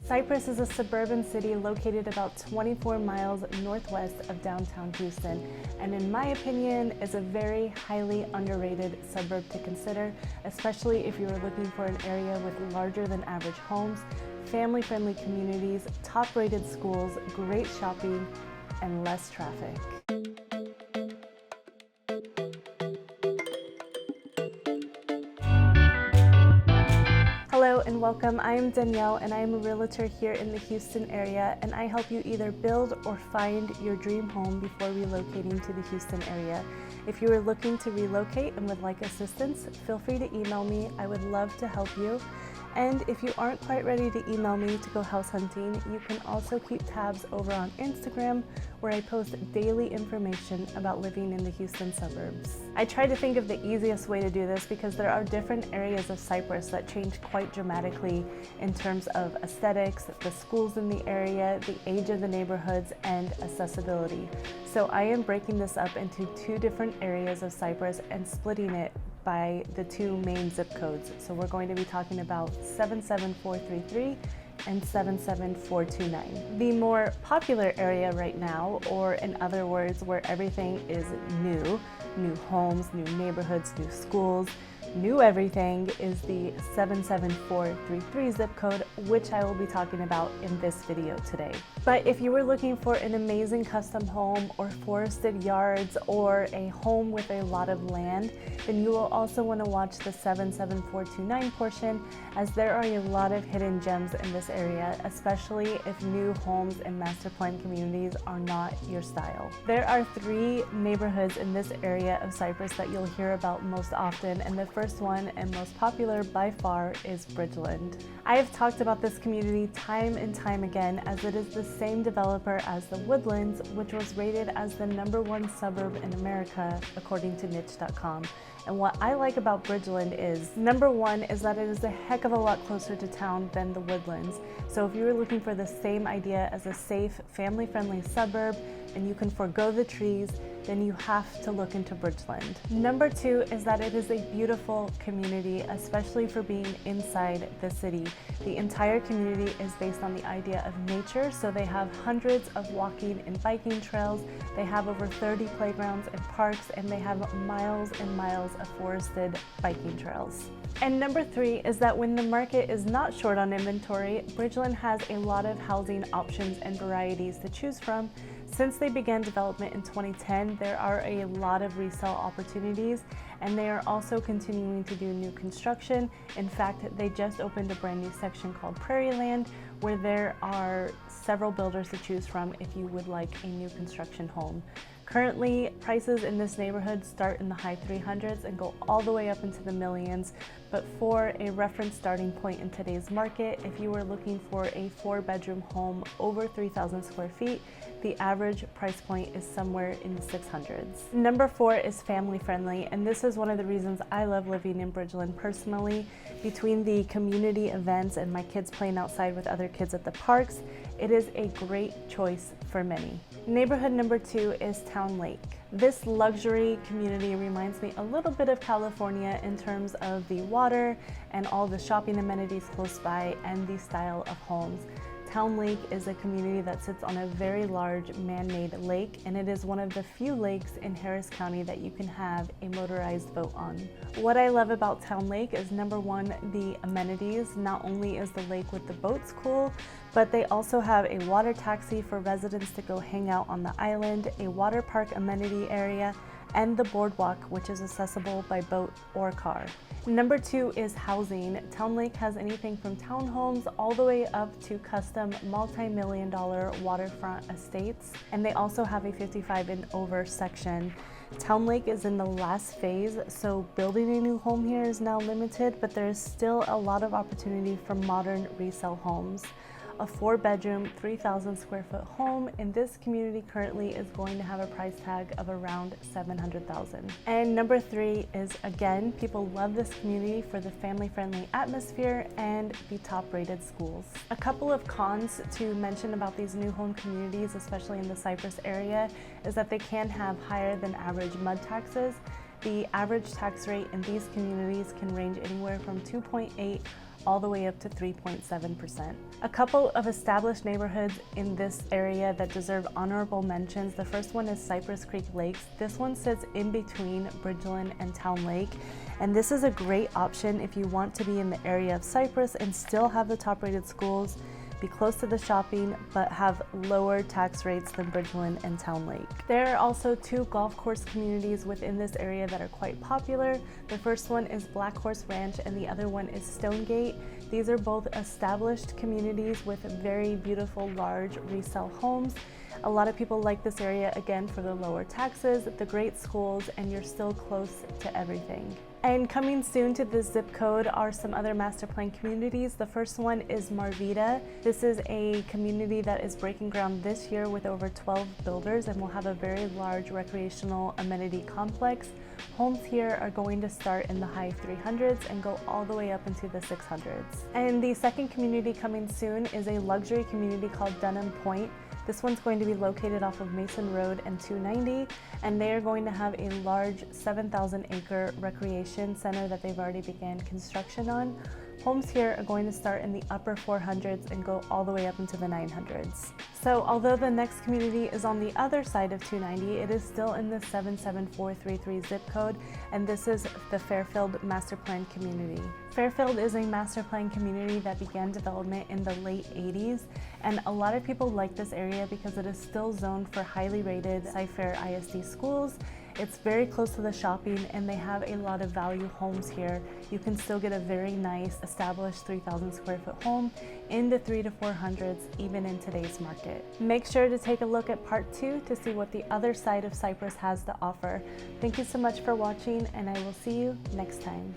Cypress is a suburban city located about 24 miles northwest of downtown Houston, and in my opinion is a very highly underrated suburb to consider, especially if you are looking for an area with larger than average homes, family-friendly communities, top-rated schools, great shopping, and less traffic. Hello and welcome. I am Danielle and I am a realtor here in the Houston area, and I help you either build or find your dream home before relocating to the Houston area. If you are looking to relocate and would like assistance, feel free to email me. I would love to help you. And if you aren't quite ready to email me to go house hunting, you can also keep tabs over on Instagram, where I post daily information about living in the Houston suburbs. I tried to think of the easiest way to do this because there are different areas of Cypress that change quite dramatically in terms of aesthetics, the schools in the area, the age of the neighborhoods, and accessibility. So I am breaking this up into two different areas of Cypress and splitting it by the two main zip codes. So we're going to be talking about 77433 and 77429. The more popular area right now, or in other words, where everything is new homes, new neighborhoods, new schools, new everything, is the 77433 zip code, which I will be talking about in this video today. But if you were looking for an amazing custom home or forested yards or a home with a lot of land, then you will also want to watch the 77429 portion, as there are a lot of hidden gems in this area, especially if new homes and master plan communities are not your style. There are three neighborhoods in this area of Cypress that you'll hear about most often, and the first one and most popular by far is Bridgeland. I have talked about this community time and time again, as it is the same developer as the Woodlands, which was rated as the #1 suburb in America according to niche.com. And what I like about Bridgeland is, number one, is that it is a heck of a lot closer to town than the Woodlands. So if you were looking for the same idea as a safe, family-friendly suburb, and you can forego the trees, then you have to look into Bridgeland. Number two is that it is a beautiful community, especially for being inside the city. The entire community is based on the idea of nature, so they have hundreds of walking and biking trails, they have over 30 playgrounds and parks, and they have miles and miles of forested biking trails. And number three is that when the market is not short on inventory, Bridgeland has a lot of housing options and varieties to choose from. Since they began development in 2010, there are a lot of resale opportunities, and they are also continuing to do new construction. In fact, they just opened a brand new section called Prairieland, where there are several builders to choose from if you would like a new construction home. Currently, prices in this neighborhood start in the high 300s and go all the way up into the millions. But for a reference starting point in today's market, if you were looking for a 4-bedroom home over 3,000 square feet, the average price point is somewhere in the 600s. Number four is family friendly, and this is one of the reasons I love living in Bridgeland personally. Between the community events and my kids playing outside with other kids at the parks, it is a great choice for many. Neighborhood number two is Town Lake. This luxury community reminds me a little bit of California in terms of the water and all the shopping amenities close by and the style of homes. Town Lake is a community that sits on a very large man-made lake, and it is one of the few lakes in Harris County that you can have a motorized boat on. What I love about Town Lake is, number one, the amenities. Not only is the lake with the boats cool, but they also have a water taxi for residents to go hang out on the island, a water park amenity area, and the boardwalk, which is accessible by boat or car. Number two is housing. Town Lake has anything from townhomes all the way up to custom multi-million-dollar waterfront estates, and they also have a 55 and over section. Town Lake is in the last phase, so building a new home here is now limited, but there is still a lot of opportunity for modern resale homes. A 4-bedroom, 3,000 square foot home in this community currently is going to have a price tag of around $700,000. And number three is, again, people love this community for the family-friendly atmosphere and the top-rated schools. A couple of cons to mention about these new home communities, especially in the Cypress area, is that they can have higher than average MUD taxes. The average tax rate in these communities can range anywhere from 2.8 all the way up to 3.7%. A couple of established neighborhoods in this area that deserve honorable mentions. The first one is Cypress Creek Lakes. This one sits in between Bridgeland and Town Lake. And this is a great option if you want to be in the area of Cypress and still have the top rated schools, be close to the shopping, but have lower tax rates than Bridgeland and Town Lake. There are also two golf course communities within this area that are quite popular. The first one is Black Horse Ranch and the other one is Stonegate. These are both established communities with very beautiful large resale homes. A lot of people like this area again for the lower taxes, the great schools, and you're still close to everything. And coming soon to this zip code are some other master plan communities. The first one is Marvita. This is a community that is breaking ground this year with over 12 builders and will have a very large recreational amenity complex. Homes here are going to start in the high 300s and go all the way up into the 600s. And the second community coming soon is a luxury community called Dunham Point. This one's going to be located off of Mason Road and 290, and they are going to have a large 7,000 acre recreation center that they've already began construction on. Homes here are going to start in the upper 400s and go all the way up into the 900s. So although the next community is on the other side of 290, it is still in the 77433 zip code, and this is the Fairfield Master Plan Community. Fairfield is a master plan community that began development in the late 80s, and a lot of people like this area because it is still zoned for highly rated Cypher ISD schools. It's very close to the shopping and they have a lot of value homes here. You can still get a very nice established 3,000 square foot home in the 300s to 400s even in today's market. Make sure to take a look at part 2 to see what the other side of Cypress has to offer. Thank you so much for watching and I will see you next time.